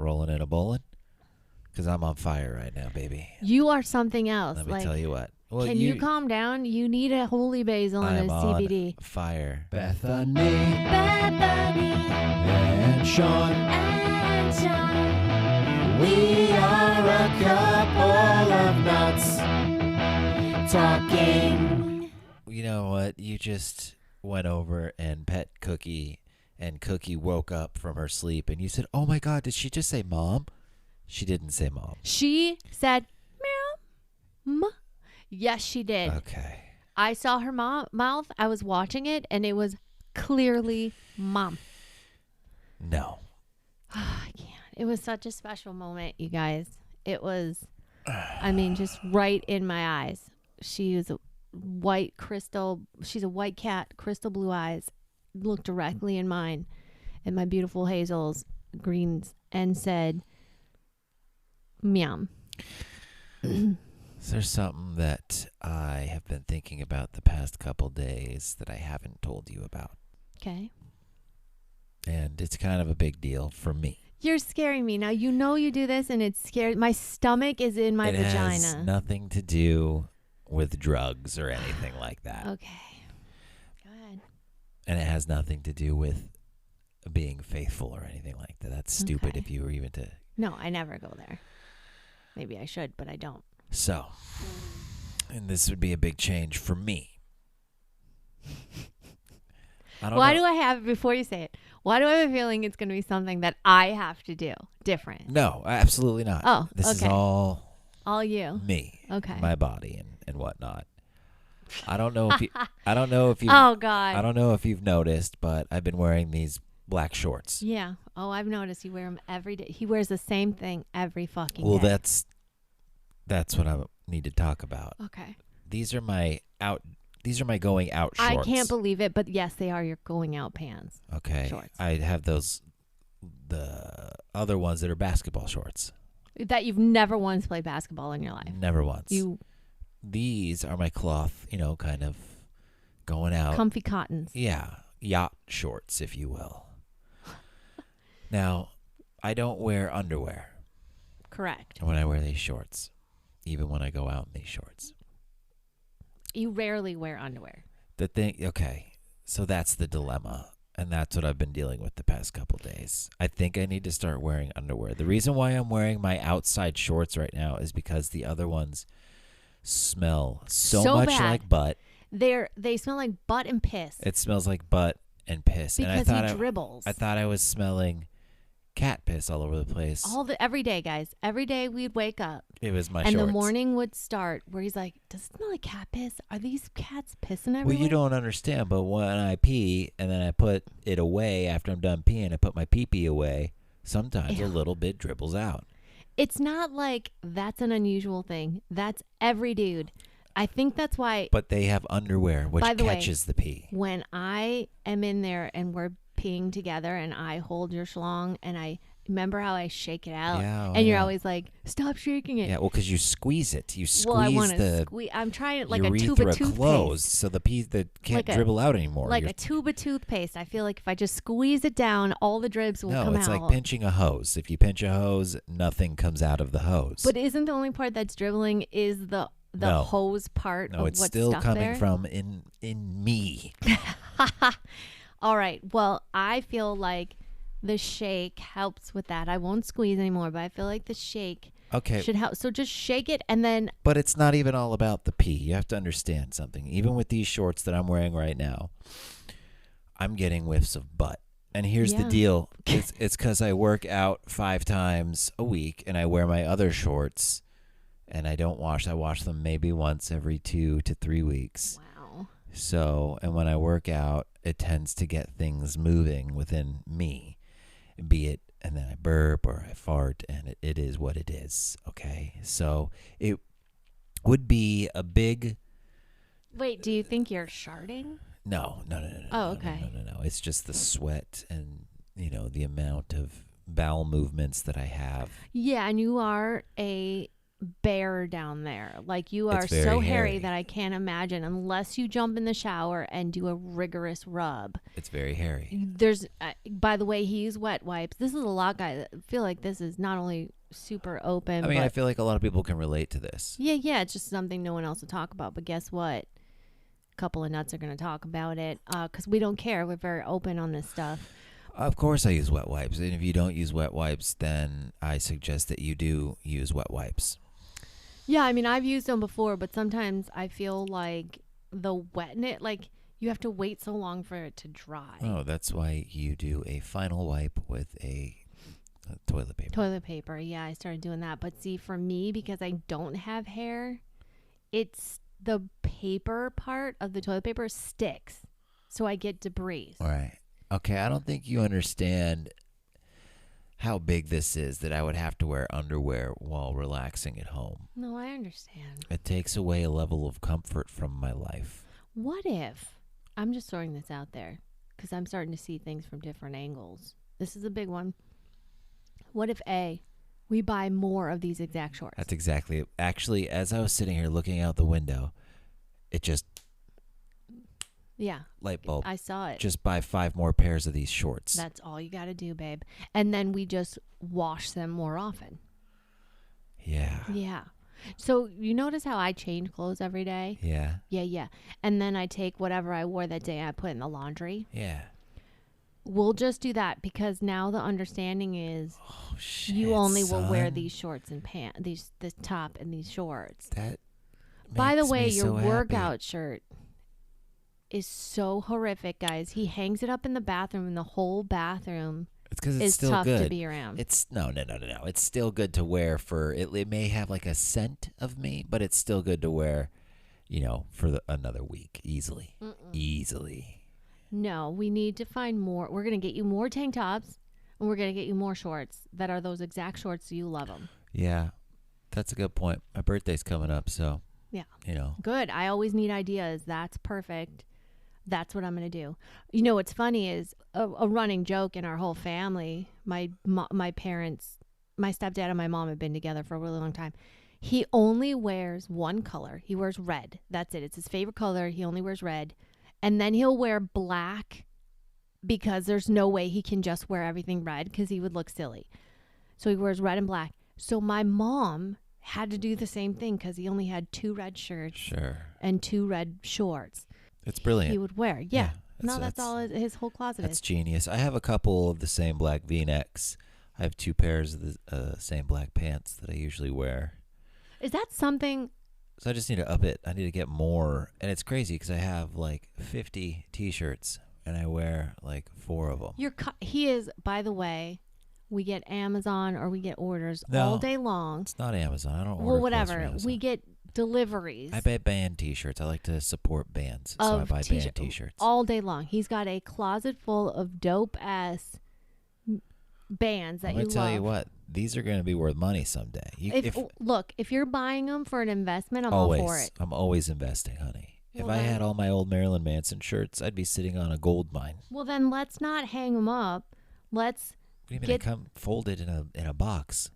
rolling in a bowling? Because I'm on fire right now, baby. You are something else. Let me tell you what. Well, can you calm down? You need a holy basil and a CBD. On fire. Bethany and Sean. We are a couple of nuts talking. You know what? You just went over and pet Cookie, and Cookie woke up from her sleep, and you said, "Oh my God, did she just say mom?" She didn't say mom. She said meow. Yes, she did. Okay. I saw her mouth. I was watching it, and it was clearly mom. No. I can't. It was such a special moment, you guys. It was, I mean, just right in my eyes. She was a white crystal. She's a white cat, crystal blue eyes, looked directly in mine and my beautiful Hazel's greens and said, meow. There's something that I have been thinking about the past couple days that I haven't told you about. Okay. And it's kind of a big deal for me. You're scaring me. Now, you know you do this and it's scary. My stomach is in my vagina. It has nothing to do with drugs or anything like that. Okay. Go ahead. And it has nothing to do with being faithful or anything like that. That's stupid if you were even to... No, I never go there. Maybe I should, but I don't. So, and this would be a big change for me. Why do I have, before you say it, why do I have a feeling it's going to be something that I have to do different? No, absolutely not. Oh, this is all you. Me. Okay. My body and whatnot. I don't know if you, Oh God. I don't know if you've noticed, but I've been wearing these black shorts. Yeah. Oh, I've noticed you wear them every day. He wears the same thing every fucking day. Well, that's what I need to talk about. Okay. These are my going out shorts. I can't believe it, but yes, they are your going out pants. Okay. Shorts. I have the other ones that are basketball shorts. That you've never once played basketball in your life. Never once. These are my cloth, kind of going out. Comfy cottons. Yeah. Yacht shorts, if you will. Now, I don't wear underwear. Correct. When I wear these shorts. Even when I go out in these shorts. You rarely wear underwear. Okay, so that's the dilemma, and that's what I've been dealing with the past couple days. I think I need to start wearing underwear. The reason why I'm wearing my outside shorts right now is because the other ones smell so much bad. like butt. They smell like butt and piss. It smells like butt and piss. Because and he dribbles. I thought I was smelling cat piss all over the place. Every day, guys. Every day we'd wake up. It was my shorts. And the morning would start where he's like, does it smell like cat piss? Are these cats pissing everywhere? Well, you don't understand, but when I pee and then I put it away after I'm done peeing, I put my pee-pee away, sometimes a little bit dribbles out. It's not like that's an unusual thing. That's every dude. I think that's why. But they have underwear, which catches the pee. When I am in there and we're peeing together and I hold your schlong and I remember how I shake it out and you're always like, stop shaking it. Yeah, well, because you squeeze it. You squeeze I want to squeeze. I'm trying it like a tube of toothpaste. Closed, so the pee that can't dribble out anymore. Like a tube of toothpaste. I feel like if I just squeeze it down, all the dribs will come out. No, it's like pinching a hose. If you pinch a hose, nothing comes out of the hose. But isn't the only part that's dribbling is the hose part of what's stuck there? No, it's still coming from in me. All right. Well, I feel like the shake helps with that. I won't squeeze anymore, but I feel like the shake should help. So just shake it and then... But it's not even all about the pee. You have to understand something. Even with these shorts that I'm wearing right now, I'm getting whiffs of butt. And here's the deal. It's because I work out 5 times a week and I wear my other shorts and I don't wash. I wash them maybe once every 2 to 3 weeks. Wow. So, and when I work out, it tends to get things moving within me, be it, and then I burp or I fart, and it is what it is, okay? So it would be a big... Wait, do you think you're sharding? No. Oh, okay. No. It's just the sweat and, the amount of bowel movements that I have. Yeah, and you are a bare down there. Like you are It's very so hairy hairy. that I can't imagine unless you jump in the shower and do a rigorous rub. It's very hairy. There's, by the way, he used wet wipes. This is a lot, guys. I feel like this is not only super open. I mean, but I feel like a lot of people can relate to this. yeah. It's just something no one else will talk about. But guess what? A couple of nuts are going to talk about it because we don't care. We're very open on this stuff. Of course I use wet wipes. And if you don't use wet wipes, then I suggest that you do use wet wipes. Yeah, I mean, I've used them before, but sometimes I feel like the wetness, like you have to wait so long for it to dry. Oh, that's why you do a final wipe with a toilet paper. Toilet paper, yeah, I started doing that. But see, for me, because I don't have hair, it's the paper part of the toilet paper sticks. So I get debris. All right. Okay, I don't think you understand how big this is that I would have to wear underwear while relaxing at home. No, I understand. It takes away a level of comfort from my life. What if, I'm just throwing this out there because I'm starting to see things from different angles. This is a big one. What if we buy more of these exact shorts? That's exactly it. Actually, as I was sitting here looking out the window, it just Yeah. light bulb. I saw it. Just buy 5 more pairs of these shorts. That's all you got to do, babe. And then we just wash them more often. Yeah. Yeah. So you notice how I change clothes every day? Yeah. Yeah. And then I take whatever I wore that day and I put it in the laundry. Yeah. We'll just do that because now the understanding is Oh shit. you only will wear son. these shorts and pants, this top and these shorts. That By the makes way, me your so happy. workout shirt is so horrific, guys. He hangs it up in the bathroom and the whole bathroom It's because it's is still tough good. to be around. It's no. It's still good to wear for it. It may have like a scent of me, but it's still good to wear, for another week easily. Easily. No, we need to find more. We're going to get you more tank tops and we're going to get you more shorts that are those exact shorts so you love them. Yeah, that's a good point. My birthday's coming up, so Yeah. Good. I always need ideas. That's perfect. That's what I'm going to do. You know, what's funny is a running joke in our whole family. My parents, my stepdad and my mom have been together for a really long time. He only wears one color. He wears red. That's it. It's his favorite color. He only wears red. And then he'll wear black because there's no way he can just wear everything red because he would look silly. So he wears red and black. So my mom had to do the same thing because he only had 2 red shirts Sure. and 2 red shorts. It's brilliant. He would wear. Yeah. Yeah, That's all his whole closet That's is. genius. I have a couple of the same black V-necks. I have 2 pairs of the same black pants that I usually wear. Is that something? So I just need to up it. I need to get more. And it's crazy because I have like 50 T-shirts and I wear like 4 of them. He is, by the way, we get Amazon or we get orders No, all day long. It's not Amazon. I don't order Well, clothes from whatever. Amazon. We get deliveries. I buy band T-shirts. I like to support bands, so I buy band T-shirts. all day long. He's got a closet full of dope ass bands that I'm you gonna tell love. you what, these are gonna be worth money someday. If you're buying them for an investment, I'm always, all for it. I'm always investing, honey. Well, if I then- had all my old Marilyn Manson shirts, I'd be sitting on a gold mine. Well, then let's not hang them up. Let's What do you mean? They come folded in a box.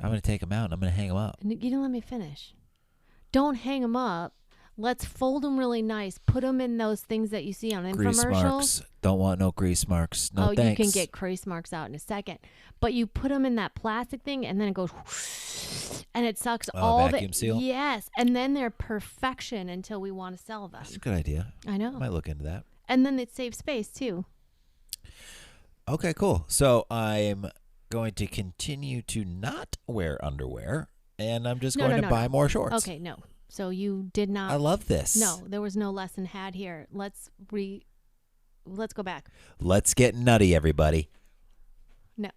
I'm gonna take them out and I'm gonna hang them up. You didn't let me finish. Don't hang them up. Let's fold them really nice. Put them in those things that you see on Grease infomercials. marks. Don't want no grease marks. No thanks. You can get grease marks out in a second. But you put them in that plastic thing and then it goes and it sucks all vacuum the seal? Yes, and then they're perfection until we want to sell them. That's a good idea. I know. I might look into that. And then it saves space too. Okay, cool. So I'm going to continue to not wear underwear, and I'm just going to buy more shorts. Okay, no. So you did not. I love this. No, there was no lesson had here. Let's go back. Let's get nutty, everybody. No.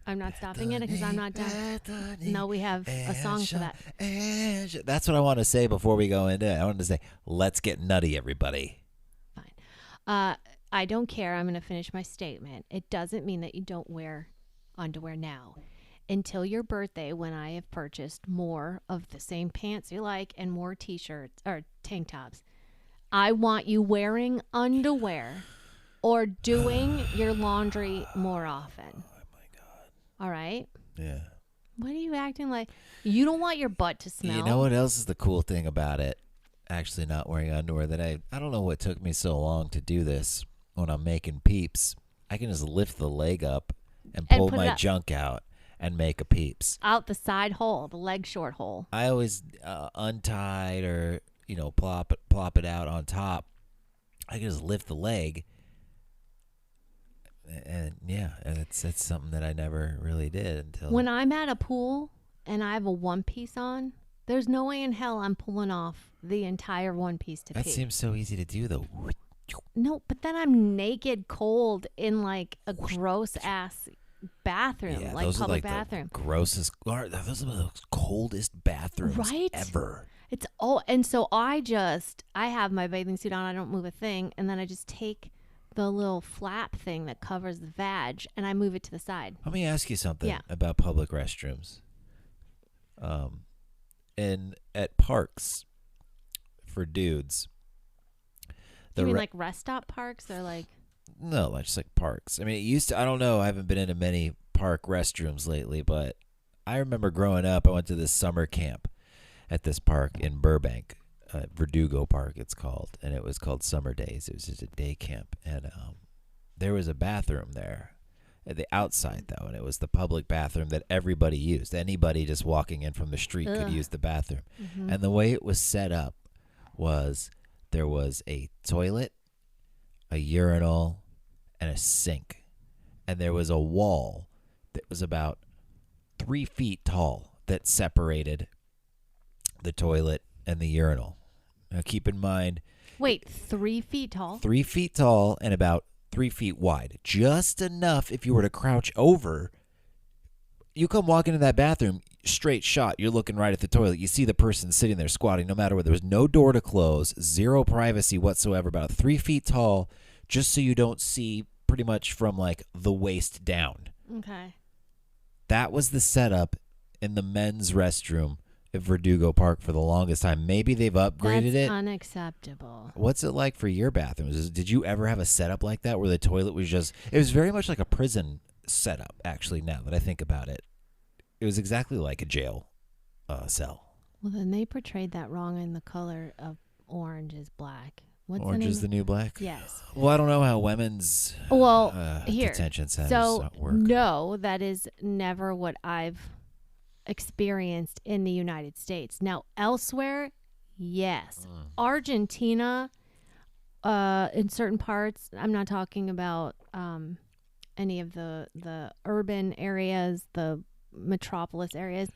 I'm not stopping it because I'm not done. No, we have a song for that. That's what I want to say before we go into it. I wanted to say, let's get nutty, everybody. Fine. I don't care. I'm going to finish my statement. It doesn't mean that you don't wear underwear now. Until your birthday, when I have purchased more of the same pants you like and more t-shirts or tank tops, I want you wearing underwear or doing your laundry more often. Oh, my God. All right? Yeah. What are you acting like? You don't want your butt to smell. You know what else is the cool thing about it? Actually not wearing underwear that I don't know what took me so long to do this when I'm making peeps. I can just lift the leg up and pull my junk out and make a peeps. Out the side hole, the leg short hole. I always untied or, plop it out on top. I can just lift the leg. And it's something that I never really did until. When I'm at a pool and I have a one piece on, there's no way in hell I'm pulling off the entire one piece to pee. That seems so easy to do, though. No, but then I'm naked, cold in like a gross ass bathroom, like those public are like bathroom. The grossest. Those are the coldest bathrooms ever. It's and so I have my bathing suit on. I don't move a thing, and then I just take the little flap thing that covers the vag, and I move it to the side. Let me ask you something about public restrooms. And at parks for dudes. You mean like rest stop parks or like? No, just like parks. I mean, it used to. I don't know. I haven't been into many park restrooms lately, but I remember growing up. I went to this summer camp at this park in Burbank. Verdugo Park it's called, and it was called Summer Days. It was just a day camp, and there was a bathroom there at the outside though, and it was the public bathroom that everybody used. Anybody just walking in from the street could use the bathroom. Mm-hmm. And the way it was set up was there was a toilet, a urinal, and a sink, and there was a wall that was about 3 feet tall that separated the toilet and the urinal. Now, keep in mind... Wait, 3 feet tall? 3 feet tall and about 3 feet wide. Just enough if you were to crouch over. You come walk into that bathroom, straight shot, you're looking right at the toilet. You see the person sitting there squatting, no matter what. There was no door to close, zero privacy whatsoever, about 3 feet tall, just so you don't see pretty much from, like, the waist down. Okay. That was the setup in the men's restroom at Verdugo Park for the longest time. Maybe they've upgraded it. That's unacceptable. What's it like for your bathrooms? Did you ever have a setup like that where the toilet was just... It was very much like a prison setup, actually, now that I think about it. It was exactly like a jail cell. Well, then they portrayed that wrong, and the color of orange is black. What's orange is the new black? Yes. Well, I don't know how women's detention centers work. No, that is never what I've experienced in the United States. Now, elsewhere, yes. Argentina, in certain parts, I'm not talking about any of the urban areas, the metropolis areas,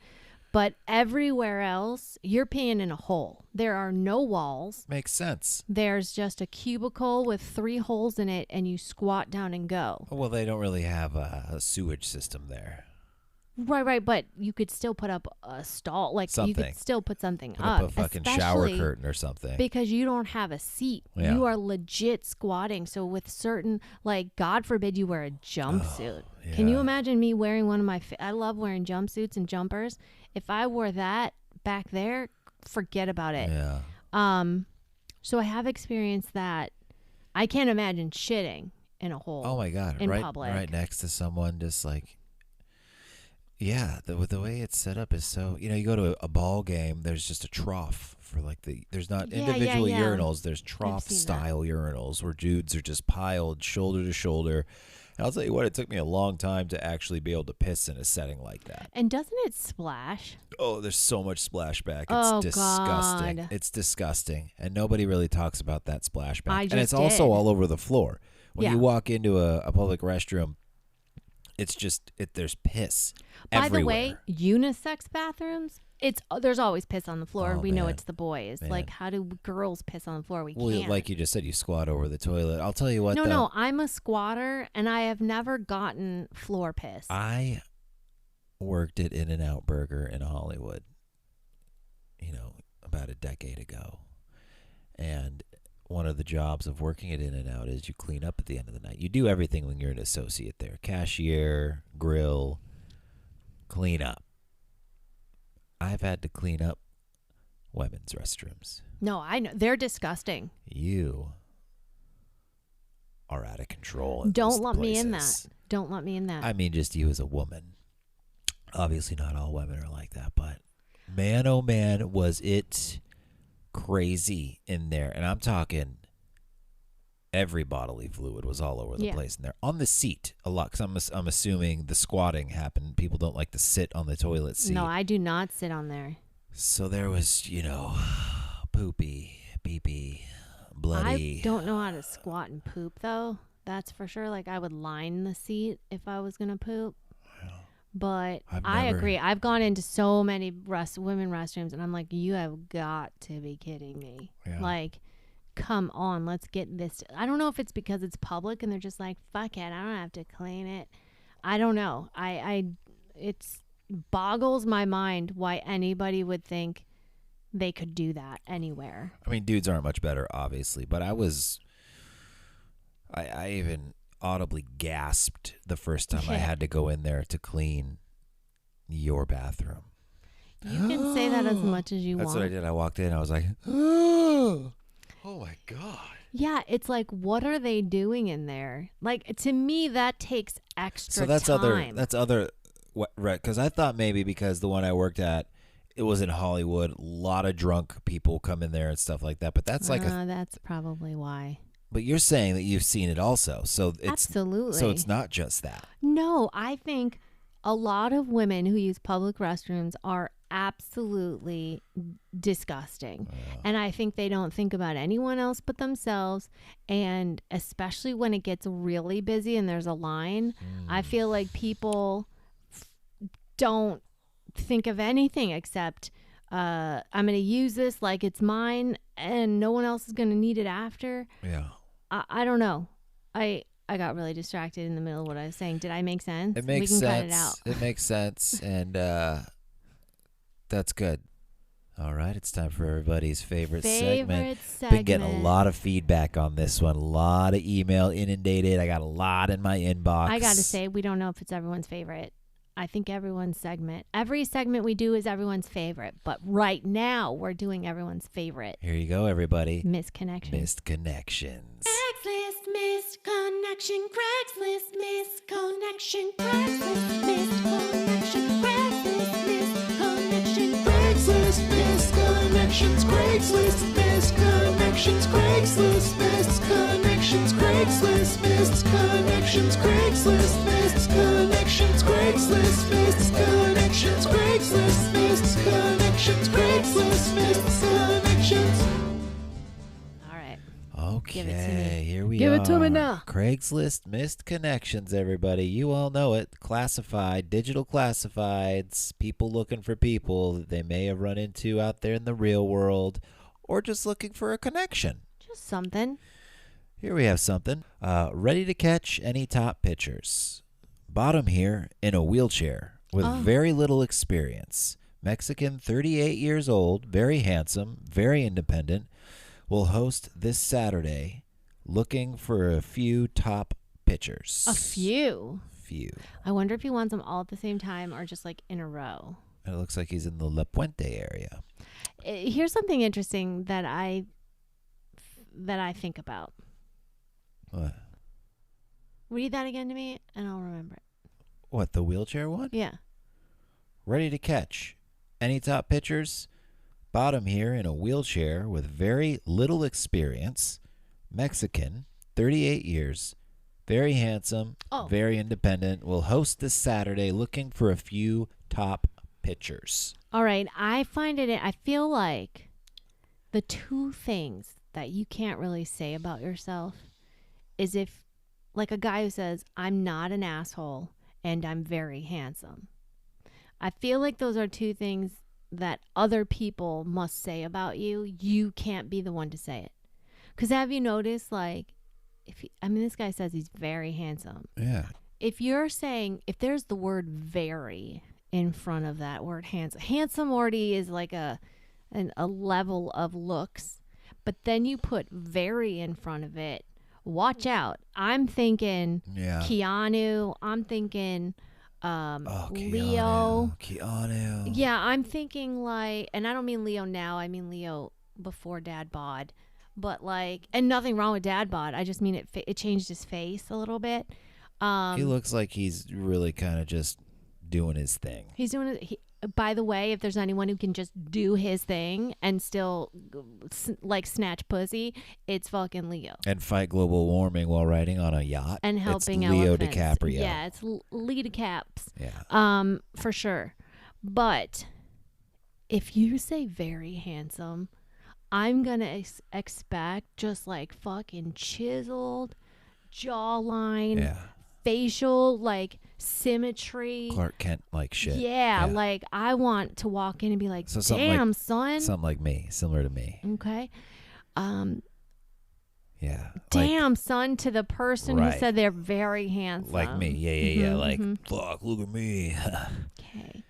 but everywhere else, you're peeing in a hole. There are no walls. Makes sense. There's just a cubicle with 3 holes in it, and you squat down and go. Well, they don't really have a sewage system there. Right, but you could still put up a stall, like something. You could still put something put up a fucking shower curtain or something. Because you don't have a seat. Yeah. You are legit squatting. So with certain, like, God forbid you wear a jumpsuit. Oh, yeah. Can you imagine me wearing one of my, I love wearing jumpsuits and jumpers. If I wore that back there, forget about it. Yeah. So I have experienced that. I can't imagine shitting in a hole. Oh my God. In public. Right next to someone, just like, yeah, the way it's set up is so, you go to a ball game, there's just a trough for like there's not individual urinals, there's trough style urinals where dudes are just piled shoulder to shoulder. And I'll tell you what, it took me a long time to actually be able to piss in a setting like that. And doesn't it splash? Oh, there's so much splashback. It's disgusting. God. It's disgusting. And nobody really talks about that splashback. And it's also all over the floor. When you walk into a public restroom, it's just there's piss everywhere. By the way, unisex bathrooms, there's always piss on the floor. We know it's the boys. Man. Like, how do girls piss on the floor? We can't. Like you just said, you squat over the toilet. I'll tell you what. No, I'm a squatter, and I have never gotten floor piss. I worked at In-N-Out Burger in Hollywood, about a decade ago, and one of the jobs of working at In-N-Out is you clean up at the end of the night. You do everything when you're an associate there. Cashier, grill, clean up. I've had to clean up women's restrooms. No, I know. They're disgusting. You are out of control. Don't let me in that. Don't let me in that. I mean, just you as a woman. Obviously, not all women are like that, but man, oh man, was it crazy in there. And I'm talking every bodily fluid was all over the place in there. On the seat, a lot, because I'm assuming the squatting happened. People don't like to sit on the toilet seat. No, I do not sit on there. So there was, poopy, pee-pee, bloody. I don't know how to squat and poop, though. That's for sure. Like, I would line the seat if I was going to poop. But I agree. I've gone into so many women restrooms, and I'm like, you have got to be kidding me. Yeah. Like, come on, let's get this. I don't know if it's because it's public, and they're just like, fuck it, I don't have to clean it. I don't know. It's boggles my mind why anybody would think they could do that anywhere. I mean, dudes aren't much better, obviously, but I even audibly gasped the first time I had to go in there to clean your bathroom. You can say that as much as you want. That's what I did. I walked in. I was like, oh my God. Yeah, it's like, what are they doing in there? Like, to me, that takes extra time. So that's other, because I thought maybe because the one I worked at, it was in Hollywood, a lot of drunk people come in there and stuff like that. But that's that's probably why. But you're saying that you've seen it also, so it's absolutely. So it's not just that. No, I think a lot of women who use public restrooms are absolutely disgusting. And I think they don't think about anyone else but themselves. And especially when it gets really busy and there's a line, I feel like people don't think of anything except I'm going to use this like it's mine and no one else is going to need it after. Yeah. I don't know. I got really distracted in the middle of what I was saying. Did I make sense? It makes sense. Cut it out. It makes sense, and that's good. All right, it's time for everybody's favorite segment. Been getting a lot of feedback on this one. A lot of email inundated. I got a lot in my inbox. I got to say, we don't know if it's everyone's favorite. I think every segment we do is everyone's favorite. But right now, we're doing everyone's favorite. Here you go, everybody. Missed connections. Missed connections. Craigslist missed connection. Craigslist missed connection. Craigslist missed connection. Craigslist missed connection. Craigslist missed connections. Craigslist missed connections. Craigslist missed connections. Craigslist missed connections. Craigslist missed connections. Craigslist missed connections. Craigslist missed connections. Craigslist missed connections. All right. Okay, here we are. Give it to me now. Craigslist missed connections, everybody. You all know it. Classified, digital classifieds, people looking for people that they may have run into out there in the real world, or just looking for a connection. Just something. Here we have something. Ready to catch any top pitchers. Bottom here in a wheelchair with very little experience. Mexican, 38 years old, very handsome, very independent. Will host this Saturday looking for a few top pitchers. A few? Few. I wonder if he wants them all at the same time or just like in a row. It looks like he's in the La Puente area. Here's something interesting that I think about. What? Read that again to me and I'll remember it. What, the wheelchair one? Yeah. Ready to catch any top pitchers? Bottom here in a wheelchair with very little experience. Mexican, 38 years, very handsome, very independent. Will host this Saturday looking for a few top pitchers. All right. I feel like the two things that you can't really say about yourself is if, like a guy who says, I'm not an asshole and I'm very handsome. I feel like those are two things that other people must say about you. You can't be the one to say it. Because have you noticed, like, this guy says he's very handsome. Yeah. If there's the word very in front of that word handsome already is like a level of looks. But then you put very in front of it. Watch out. I'm thinking Keanu. I'm thinking Leo. Keanu. Yeah, I'm thinking like, and I don't mean Leo now. I mean Leo before Dad bod. But like, and nothing wrong with Dad bod. I just mean it changed his face a little bit. He looks like he's really kind of just doing his thing. He's doing it. By the way, if there's anyone who can just do his thing and still like snatch pussy, it's fucking Leo. And fight global warming while riding on a yacht. And helping it's Leo elephants. DiCaprio. Yeah, it's Leo DiCaps. Yeah. For sure. But if you say very handsome, I'm gonna expect just like fucking chiseled jawline. Yeah. Facial like symmetry, Clark Kent like shit. Yeah, like I want to walk in and be like, So damn, son. Something like me, similar to me. Okay. Yeah. Damn, son, to the person Right. who said they're very handsome. Like me. Yeah. Like, fuck, look at me. Okay.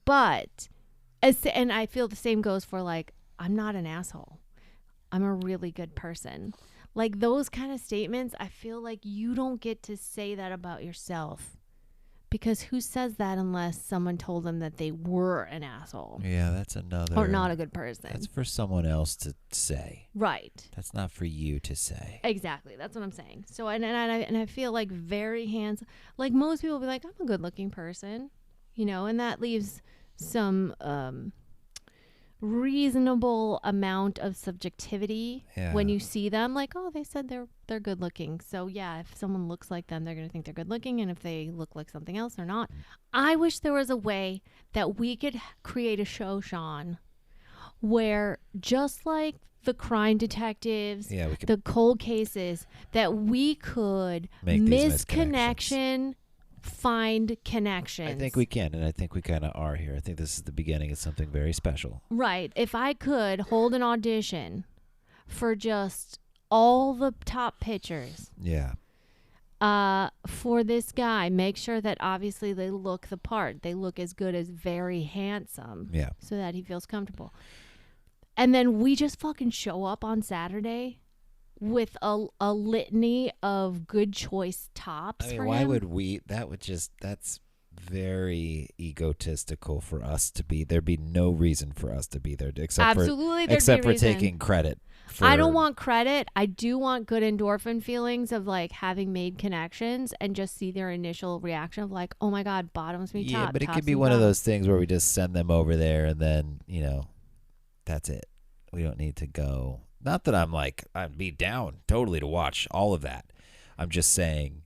But and I feel the same goes for like, I'm not an asshole. I'm a really good person. Like those kind of statements, I feel like you don't get to say that about yourself. Because who says that unless someone told them that they were an asshole? Yeah, that's another. Or not a good person. That's for someone else to say. Right. That's not for you to say. Exactly. That's what I'm saying. So, and I feel like very handsome. Like most people will be like, I'm a good looking person, and that leaves some reasonable amount of subjectivity when you see them. Like, oh, they said they're good looking, so yeah, if someone looks like them, they're gonna think they're good looking, and if they look like something else, they're not. I wish there was a way that we could create a show, Sean, where just like the crime detectives, the cold cases, that we could misconnection find connections. I think we can, and I think we kind of are here. I think this is the beginning of something very special. Right. If I could hold an audition for just all the top pitchers. Yeah. For this guy, make sure that obviously they look the part. They look as good as very handsome. Yeah. So that he feels comfortable. And then we just fucking show up on Saturday with a litany of good choice tops. I mean, for why him. would we? That's very egotistical for us to be. There'd be no reason for us to be there except for taking credit. I don't want credit. I do want good endorphin feelings of like having made connections and just see their initial reaction of like, oh my God, bottoms me top. Yeah, but it tops could be me one of bottom. those things where we just send them over there and then, that's it. We don't need to go. Not that I'd be down totally to watch all of that. I'm just saying.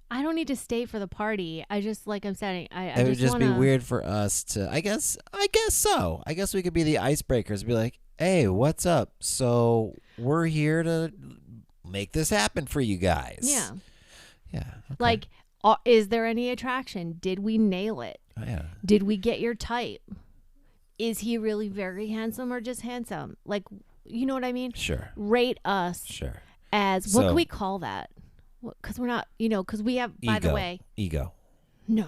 I don't need to stay for the party. I just, like I'm saying, it would just be weird for us to, I guess so. I guess we could be the icebreakers and be like, hey, what's up? So we're here to make this happen for you guys. Yeah. Yeah. Okay. Like, is there any attraction? Did we nail it? Oh, yeah. Did we get your type? Is he really very handsome or just handsome? Like, you know what I mean? Sure. Rate us. Sure. As, what can we call that? Because we're not, because we have, by the way. Ego. No.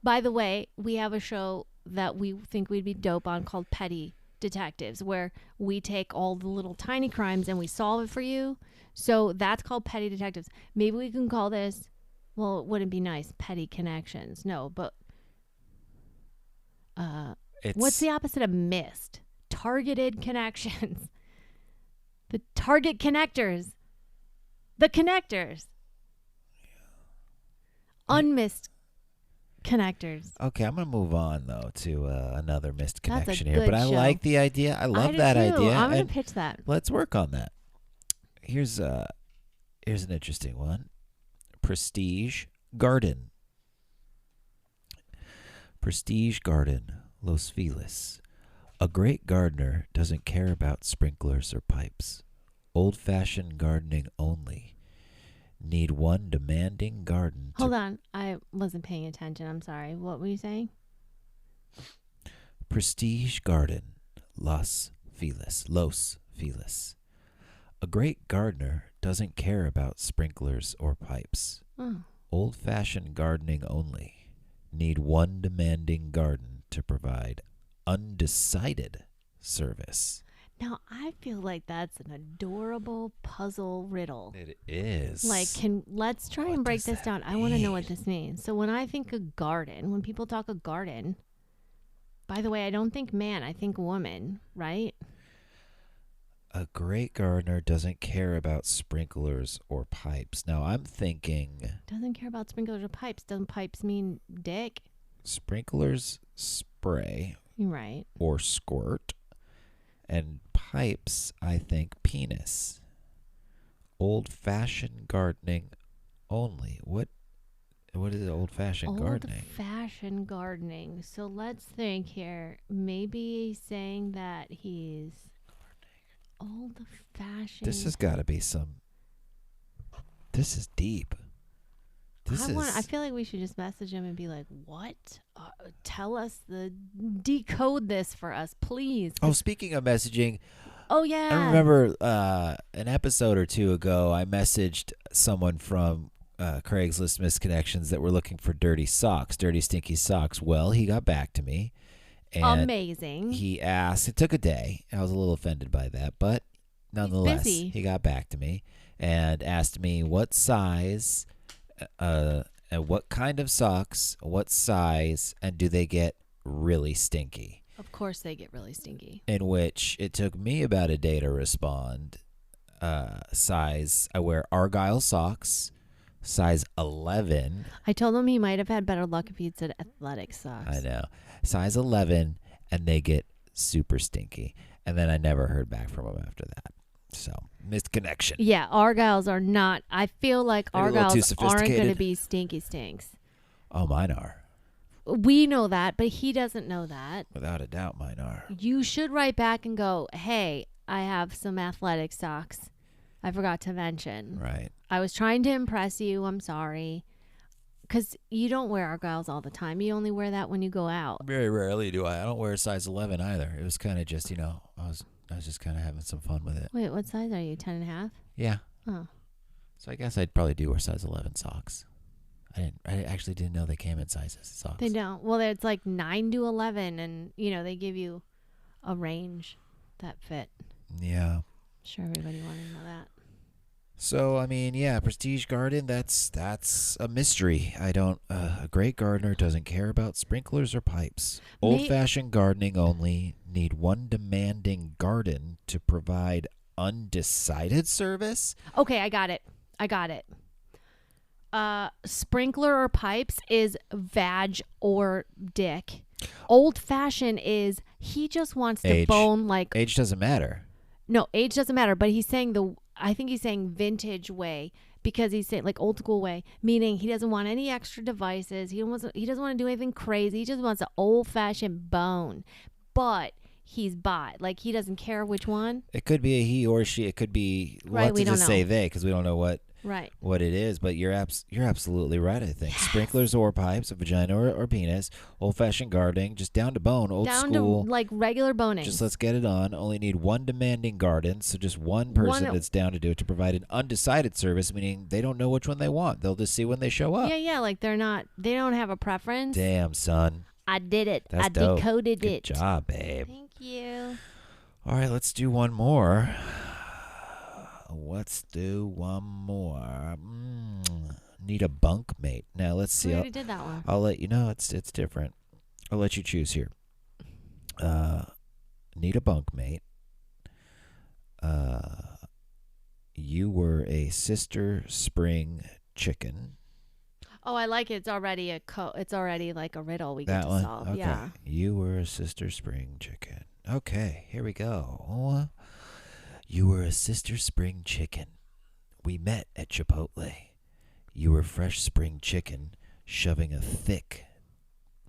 By the way, we have a show that we think we'd be dope on called Petty Detectives, where we take all the little tiny crimes and we solve it for you. So that's called Petty Detectives. Maybe we can call this, well, it wouldn't be nice, Petty Connections. No, but what's the opposite of missed? Targeted connections. The target connectors. The connectors. Unmissed connectors. Okay, I'm going to move on, though, to another missed connection here. good But I show. like the idea. I love do that too. idea. I'm going and to pitch that. let's work on that. Here's an interesting one. Prestige Garden. Prestige Garden, Los Feliz. A great gardener doesn't care about sprinklers or pipes. Old-fashioned gardening only. Need one demanding garden. Hold on. I wasn't paying attention. I'm sorry. What were you saying? Prestige Garden, Los Feliz. A great gardener doesn't care about sprinklers or pipes. Oh. Old-fashioned gardening only. Need one demanding garden to provide undecided service. Now, I feel like that's an adorable puzzle riddle. It is. Like, let's try and break this down. I want to know what this means. So when I think of garden, when people talk of garden, by the way, I don't think man, I think woman, right? A great gardener doesn't care about sprinklers or pipes. Now, I'm thinking Doesn't care about sprinklers or pipes. Doesn't pipes mean dick? sprinklers spray You're right. or squirt, and pipes, I think, penis. Old-fashioned gardening only. What is old-fashioned gardening? Old-fashioned gardening. So let's think here. Maybe he's saying that he's old-fashioned. This has got to be some. This is deep. I feel like we should just message him and be like, "What? Tell us decode this for us, please." Oh, speaking of messaging, Oh yeah. I remember an episode or two ago, I messaged someone from Craigslist Misconnections that were looking for dirty stinky socks. Well, he got back to me. And amazing. He asked, it took a day. I was a little offended by that, but nonetheless, he got back to me and asked me what size, and what kind of socks, what size, and do they get really stinky? Of course they get really stinky. In which it took me about a day to respond. Size, I wear Argyle socks, size 11. I told him he might have had better luck if he'd said athletic socks. I know. Size 11, and they get super stinky. And then I never heard back from him after that. So, missed connection. Yeah, Argyles are not. I feel like Maybe a little too Argyles aren't going to sophisticated. be stinky stinks. Oh, mine are. We know that, but he doesn't know that. Without a doubt, mine are. You should write back and go, "Hey, I have some athletic socks I forgot to mention. Right. I was trying to impress you. I'm sorry." Because you don't wear Argyles all the time. You only wear that when you go out. Very rarely do I. I don't wear a size 11 either. It was kind of just, I was just kind of having some fun with it. Wait, what size are you? 10.5? Yeah. Oh. So I guess I'd probably do wear size 11 socks. I actually didn't know they came in sizes socks. They don't. Well, it's like 9 to 11, and, they give you a range that fit. Yeah. Sure, everybody wanted to know that. So, Prestige Garden, that's a mystery. A great gardener doesn't care about sprinklers or pipes. Old-fashioned gardening only. Need one demanding garden to provide undecided service? Okay, I got it. Sprinkler or pipes is vag or dick. Old-fashioned is he just wants to Age. bone like... Age doesn't matter. No, age doesn't matter, but he's saying I think he's saying vintage way, because he's saying like old school way, meaning he doesn't want any extra devices. He doesn't want to do anything crazy. He just wants an old fashioned bone. But he's bi. Like he doesn't care which one. It could be a he or she. It could be Right, we don't know. say they, because we don't know what it is. But you're absolutely right. I think sprinklers or pipes, a vagina or penis, old fashioned gardening, just down to bone, old down school. to like regular boning. Just let's get it on. Only need one demanding garden, so just one person that's down to do it to provide an undecided service, meaning they don't know which one they want. They'll just see when they show up. Yeah, like they don't have a preference. Damn, son. I did it. That's I dope. Decoded Good it. Good job, babe. Thank you. All right, let's do one more. Let's do one more. Need a bunk mate. Now, let's see. We already did that one. I'll let you know. It's different. I'll let you choose here. Need a bunk mate. You were a sister spring chicken. Oh, I like it. It's already it's already like a riddle we That get to one? solve. Okay. Yeah. You were a sister spring chicken. Okay, here we go. You were a sister spring chicken. We met at Chipotle. You were fresh spring chicken, shoving a thick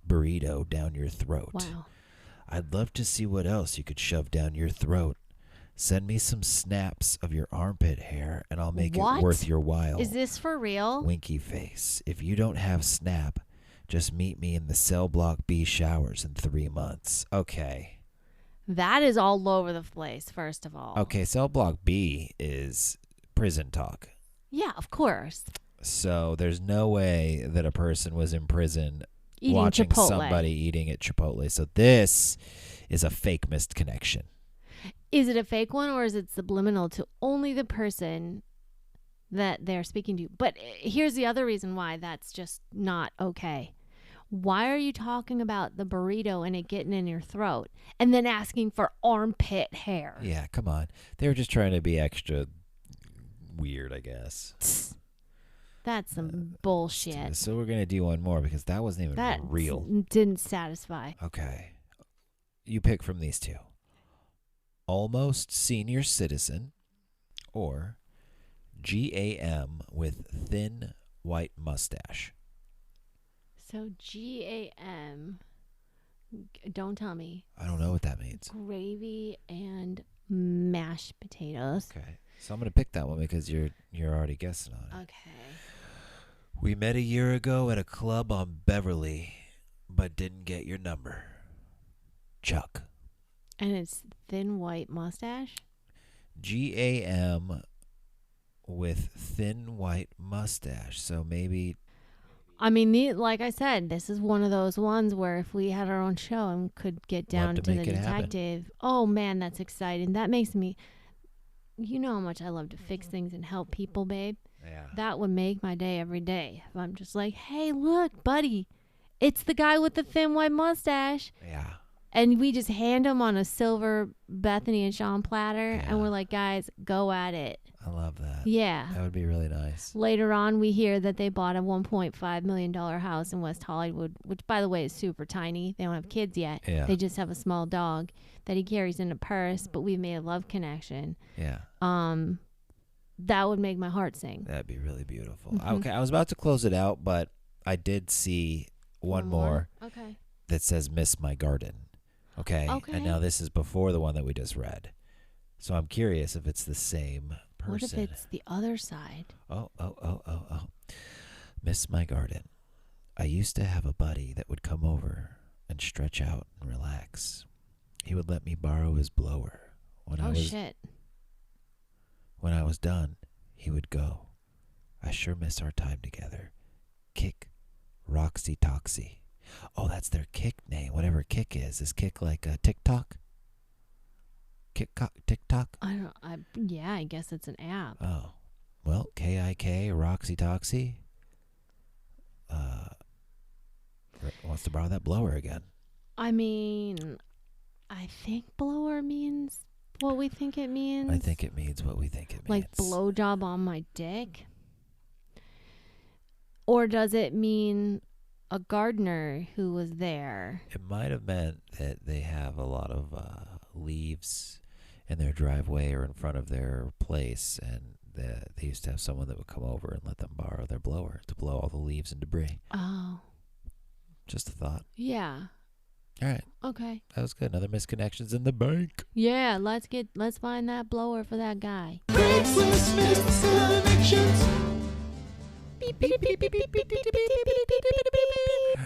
burrito down your throat. Wow. I'd love to see what else you could shove down your throat. Send me some snaps of your armpit hair, and I'll make it worth your while. Is this for real? Winky face. If you don't have Snap, just meet me in the cell block B showers in 3 months. Okay. That is all over the place, first of all. Okay, cell block B is prison talk. Yeah, of course. So there's no way that a person was in prison Eating watching Chipotle. somebody eating at Chipotle. So this is a fake missed connection. Is it a fake one, or is it subliminal to only the person that they're speaking to? But here's the other reason why that's just not okay. Why are you talking about the burrito and it getting in your throat and then asking for armpit hair? Yeah, come on. They were just trying to be extra weird, I guess. That's some bullshit. So we're going to do one more because that wasn't even That real. didn't satisfy. Okay. You pick from these two. Almost senior citizen or GAM with thin white mustache. So GAM, don't tell me. I don't know what that means. Gravy and mashed potatoes. Okay. So I'm going to pick that one because you're already guessing on it. Okay. We met a year ago at a club on Beverly, but didn't get your number. Chuck. And it's thin white mustache? GAM with thin white mustache. So maybe... I mean, like I said, this is one of those ones where if we had our own show and could get down to the detective, oh man, that's exciting. That makes me, you know how much I love to fix things and help people, babe. Yeah. That would make my day every day. If I'm just like, hey, look, buddy, it's the guy with the thin white mustache. Yeah. And we just hand him on a silver Bethany and Sean platter, and we're like, guys, go at it. I love that. Yeah. That would be really nice. Later on, we hear that they bought a $1.5 million house in West Hollywood, which, by the way, is super tiny. They don't have kids yet. Yeah. They just have a small dog that he carries in a purse, but we've made a love connection. Yeah. That would make my heart sing. That'd be really beautiful. Mm-hmm. Okay, I was about to close it out, but I did see one more Okay. that says Miss My Garden. Okay. And now this is before the one that we just read. So I'm curious if it's the same person. What if it's the other side? Oh. Miss My Garden. I used to have a buddy that would come over and stretch out and relax. He would let me borrow his blower. Shit. When I was done, he would go. I sure miss our time together. Kick, Roxy Toxy. Oh, that's their Kick name. Whatever Kick is. Is Kick like a TikTok? TikTok? I guess it's an app. Oh. Well, KIK, Roxy Toxy. Wants to borrow that blower again. I mean, I think blower means what we think it means. I think it means what we think it means. Like blowjob on my dick? Or does it mean a gardener who was there? It might have meant that they have a lot of leaves in their driveway or in front of their place, and they used to have someone that would come over and let them borrow their blower to blow all the leaves and debris. Oh. Just a thought. Yeah. All right. Okay. That was good. Another misconnections in the bank. Yeah, let's find that blower for that guy. Craigslist misconnections.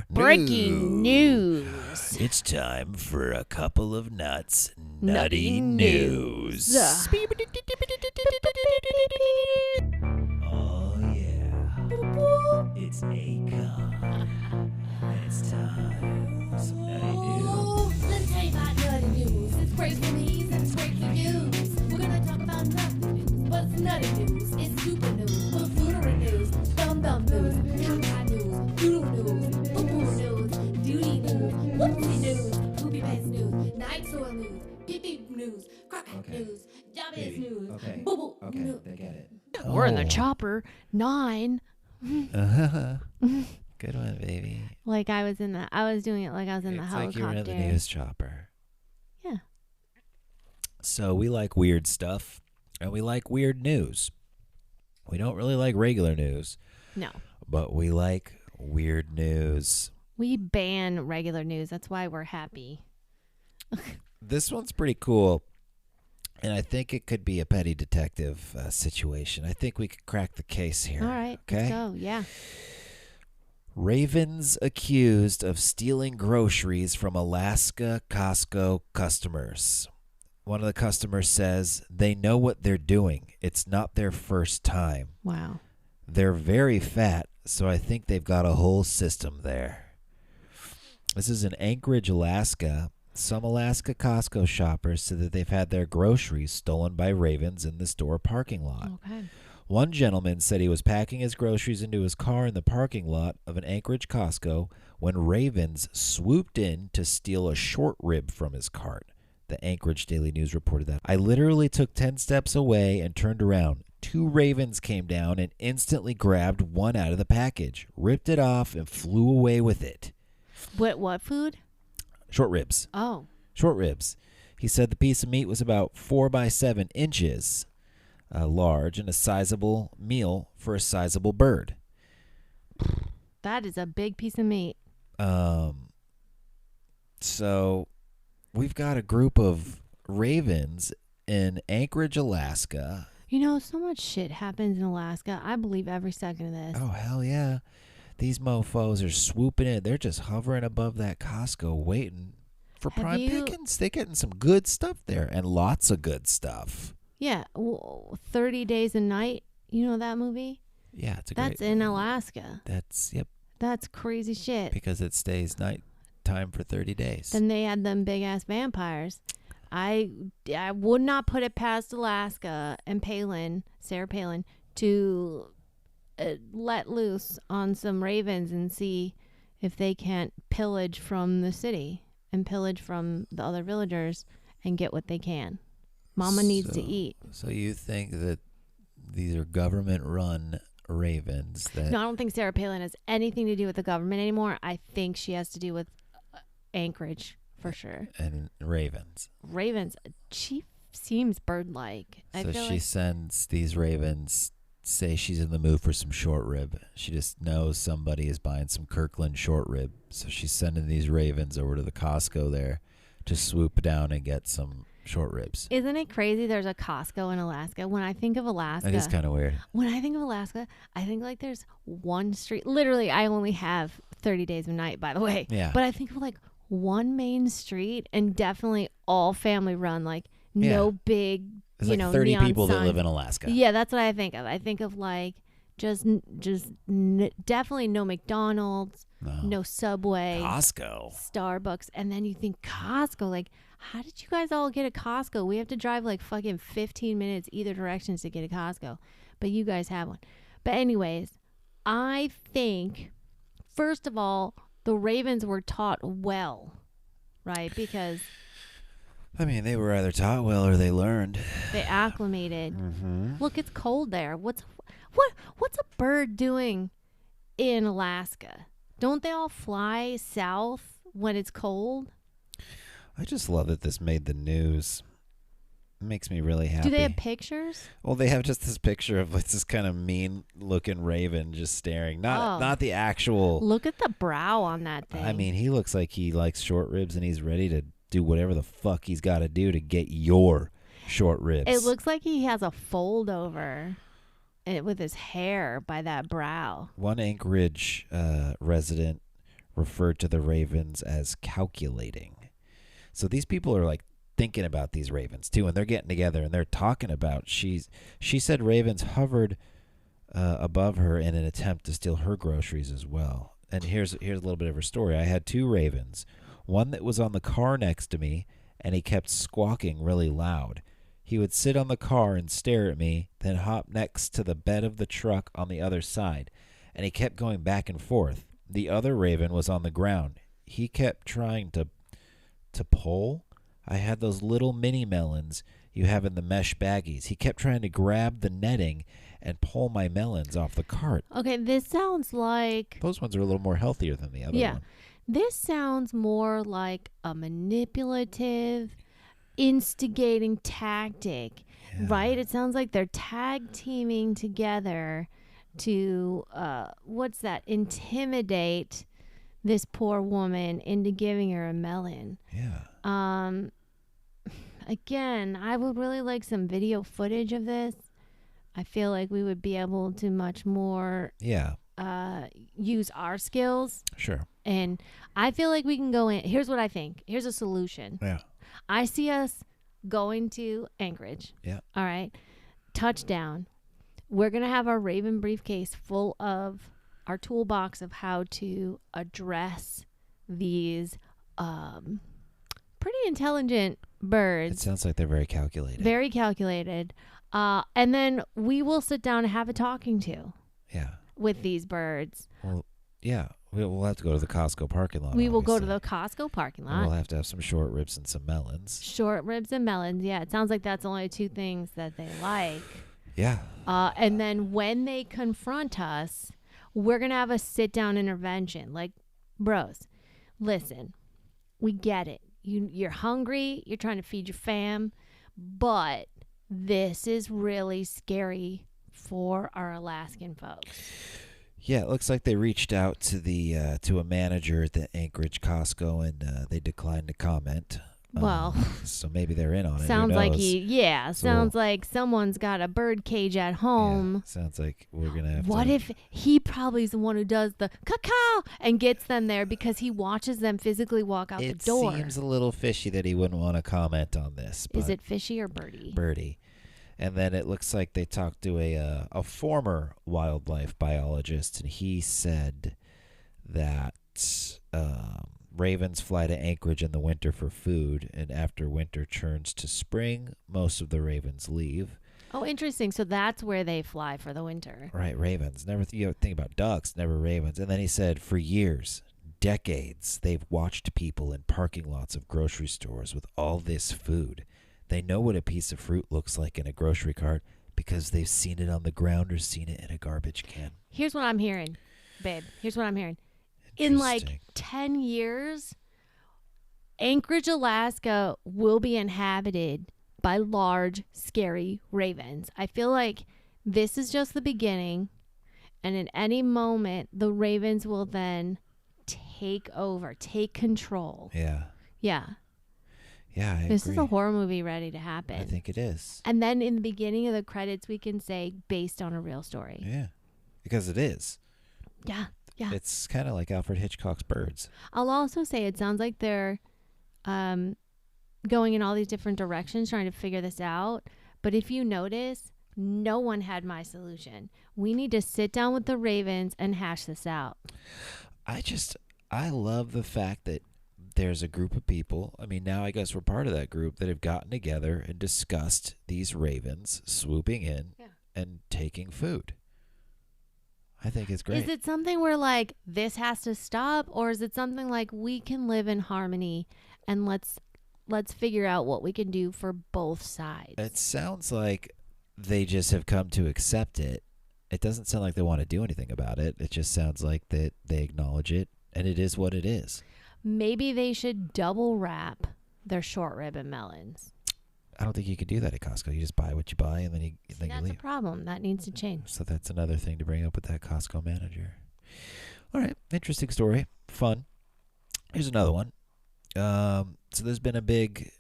Breaking news. It's time for a couple of nuts. Nutty news. Oh, yeah. It's Akon. And it's time for some nutty news. Let me tell you about nutty news. It's great for me and it's great for you. We're gonna talk about nutty news. What's nutty news? It's super news, buffoonery news, dum news, caca news, doodle news, boo boo news, duty news, whoopsie news, poopy pants news, night soil news, beep beep news, crockett news, job is news, boo boo news. They get it. We're in the chopper. 9. Good one, baby. Like I was doing it like I was in the It's helicopter. like you were in the news chopper. Yeah. So we like weird stuff, and we like weird news. We don't really like regular news. No. But we like weird news. We ban regular news. That's why we're happy. This one's pretty cool, and I think it could be a petty detective situation. I think we could crack the case here. All right. Okay? Let's go. Yeah. Ravens accused of stealing groceries from Alaska Costco customers. One of the customers says they know what they're doing. It's not their first time. Wow. They're very fat, so I think they've got a whole system there. This is in Anchorage, Alaska. Some Alaska Costco shoppers said that they've had their groceries stolen by ravens in the store parking lot. Okay. One gentleman said he was packing his groceries into his car in the parking lot of an Anchorage Costco when ravens swooped in to steal a short rib from his cart. The Anchorage Daily News reported that. I literally took 10 steps away and turned around. 2 ravens came down and instantly grabbed one out of the package, ripped it off, and flew away with it. What food? Short ribs. Oh. Short ribs. He said the piece of meat was about 4 by 7 inches large and a sizable meal for a sizable bird. That is a big piece of meat. So we've got a group of ravens in Anchorage, Alaska. You know, so much shit happens in Alaska. I believe every second of this. Oh, hell yeah. These mofos are swooping in. They're just hovering above that Costco waiting for prime pickings. They're getting some good stuff there and lots of good stuff. Yeah. 30 Days a Night. You know that movie? Yeah, it's That's in Alaska. Yep. That's crazy shit. Because it stays night time for 30 days. Then they had them big ass vampires. I would not put it past Alaska and Sarah Palin, to let loose on some ravens and see if they can't pillage from the city and pillage from the other villagers and get what they can. Mama needs to eat. So you think that these are government-run ravens? That No, I don't think Sarah Palin has anything to do with the government anymore. I think she has to do with Anchorage for sure. And ravens. Ravens. She seems bird-like. So she sends these ravens. Say she's in the mood for some short rib. She just knows somebody is buying some Kirkland short rib. So she's sending these ravens over to the Costco there to swoop down and get some short ribs. Isn't it crazy there's a Costco in Alaska? When I think of Alaska, It is kind of weird. When I think of Alaska, I think like there's one street. Literally, I only have 30 Days of Night, by the way. Yeah. But I think of like one main street and definitely all family run. Like no big, There's like 30 neon people sign. that live in Alaska. Yeah, that's what I think of. I think of like definitely no McDonald's, no Subway, Costco, Starbucks, and then you think Costco. Like, how did you guys all get a Costco? We have to drive like fucking 15 minutes either directions to get a Costco, but you guys have one. But anyways, I think first of all, the ravens were taught well, right? Because I mean, they were either taught well or they learned. They acclimated. Mm-hmm. Look, it's cold there. What's a bird doing in Alaska? Don't they all fly south when it's cold? I just love that this made the news. It makes me really happy. Do they have pictures? Well, they have just this picture of this kind of mean-looking raven just staring. Not the actual. Look at the brow on that thing. I mean, he looks like he likes short ribs and he's ready to do whatever the fuck he's got to do to get your short ribs. It looks like he has a fold over with his hair by that brow. One Anchorage resident referred to the ravens as calculating. So these people are like thinking about these ravens too, and they're getting together and they're talking about. She said ravens hovered above her in an attempt to steal her groceries as well. And here's a little bit of her story. I had 2 ravens. One that was on the car next to me, and he kept squawking really loud. He would sit on the car and stare at me, then hop next to the bed of the truck on the other side, and he kept going back and forth. The other raven was on the ground. He kept trying to pull. I had those little mini melons you have in the mesh baggies. He kept trying to grab the netting and pull my melons off the cart. Okay, this sounds like... Those ones are a little more healthier than the other one. This sounds more like a manipulative, instigating tactic, right? It sounds like they're tag teaming together to, intimidate this poor woman into giving her a melon. Yeah. Again, I would really like some video footage of this. I feel like we would be able to much more use our skills. Sure. And I feel like we can go in. Here's what I think. Here's a solution. Yeah. I see us going to Anchorage. Yeah. All right. Touchdown. We're going to have our Raven briefcase full of our toolbox of how to address these pretty intelligent birds. It sounds like they're very calculated. Very calculated. And then we will sit down and have a talking to Yeah. with these birds. Well, yeah. We'll have to go to the Costco parking lot. We will go to obviously. the Costco parking And lot. we'll have to have some short ribs and some melons. Short ribs and melons. Yeah, it sounds like that's only two things that they like. Yeah. And then when they confront us, we're going to have a sit-down intervention. Like, bros, listen, we get it. You're hungry. You're trying to feed your fam. But this is really scary for our Alaskan folks. Yeah, it looks like they reached out to the to a manager at the Anchorage Costco, and they declined to comment. Well, so maybe they're in on it. sounds Who like knows? sounds like someone's got a bird cage at home. Yeah, sounds like we're gonna have. What to, if he probably is the one who does the cacao and gets them there because he watches them physically walk out the door? It seems a little fishy that he wouldn't want to comment on this. Is but it fishy or birdie? Birdie. And then it looks like they talked to a former wildlife biologist, and he said that ravens fly to Anchorage in the winter for food, and after winter turns to spring, most of the ravens leave. Oh, interesting. So that's where they fly for the winter. Right, ravens. Never you think about ducks, never ravens. And then he said, for years, decades, they've watched people in parking lots of grocery stores with all this food. They know what a piece of fruit looks like in a grocery cart because they've seen it on the ground or seen it in a garbage can. Here's what I'm hearing, babe. Here's what I'm hearing. In like Interesting. 10 years, Anchorage, Alaska will be inhabited by large, scary ravens. I feel like this is just the beginning. And in any moment, the ravens will then take over, take control. Yeah. Yeah. Yeah, I This agree. is a horror movie ready to happen. I think it is. And then in the beginning of the credits, we can say based on a real story. Yeah. Because it is. Yeah. Yeah. It's kind of like Alfred Hitchcock's Birds. I'll also say it sounds like they're going in all these different directions trying to figure this out. But if you notice, no one had my solution. We need to sit down with the ravens and hash this out. I love the fact that there's a group of people. I mean, now I guess we're part of that group that have gotten together and discussed these ravens swooping in and taking food. I think it's great. Is it something where like this has to stop, or is it something like we can live in harmony and let's figure out what we can do for both sides? It sounds like they just have come to accept it. It doesn't sound like they want to do anything about it. It just sounds like that they acknowledge it, and it is what it is. Maybe they should double wrap their short rib and melons. I don't think you can do that at Costco. You just buy what you buy, and then you That's leave. a problem. That needs to change. So that's another thing to bring up with that Costco manager. All right, interesting story, fun. Here's another one. So there's been a big